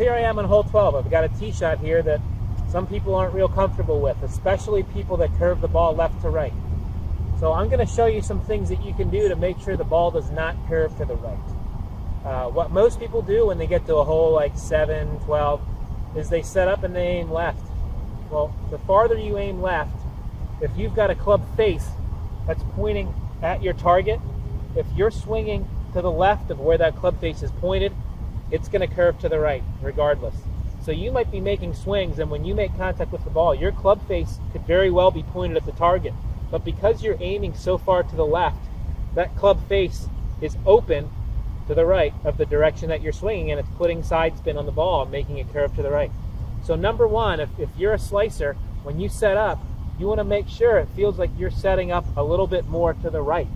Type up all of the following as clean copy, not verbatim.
here I am on hole 12. I've got a tee shot here that some people aren't real comfortable with, especially people that curve the ball left to right. So I'm going to show you some things that you can do to make sure the ball does not curve to the right. What most people do when they get to a hole like 7, 12, is they set up and they aim left. Well, the farther you aim left, if you've got a club face that's pointing at your target, if you're swinging to the left of where that club face is pointed, it's going to curve to the right regardless. So you might be making swings, and when you make contact with the ball, your club face could very well be pointed at the target. But because you're aiming so far to the left, that club face is open to the right of the direction that you're swinging, and it's putting side spin on the ball and making it curve to the right. So number one, if you're a slicer, when you set up, you want to make sure it feels like you're setting up a little bit more to the right.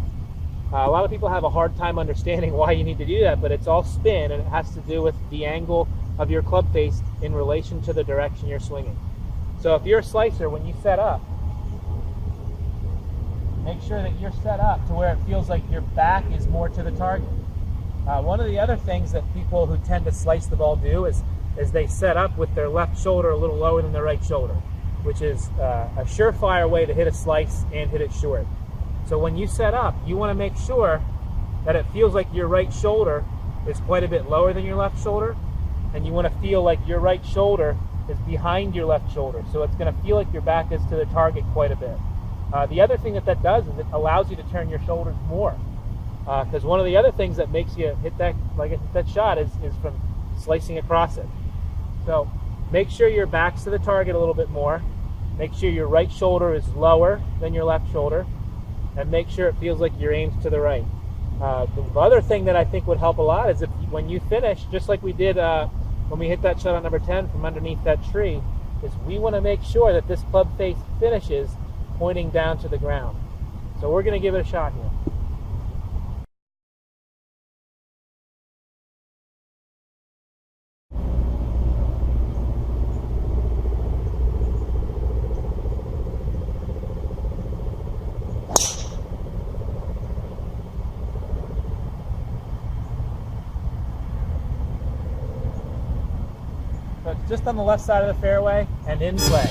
A lot of people have a hard time understanding why you need to do that, but it's all spin, and it has to do with the angle of your club face in relation to the direction you're swinging. So if you're a slicer, when you set up, make sure that you're set up to where it feels like your back is more to the target. One of the other things that people who tend to slice the ball do is they set up with their left shoulder a little lower than their right shoulder, which is a surefire way to hit a slice and hit it short. So when you set up, you want to make sure that it feels like your right shoulder is quite a bit lower than your left shoulder, and you want to feel like your right shoulder is behind your left shoulder. So it's going to feel like your back is to the target quite a bit. The other thing that does is it allows you to turn your shoulders more. Because one of the other things that makes you hit that, that shot is from slicing across it. So make sure your back's to the target a little bit more. Make sure your right shoulder is lower than your left shoulder, and make sure it feels like your aim's to the right. The other thing that I think would help a lot is if when you finish, just like we did when we hit that shot on number 10 from underneath that tree, is we want to make sure that this club face finishes pointing down to the ground. So we're going to give it a shot here. So it's just on the left side of the fairway and in play.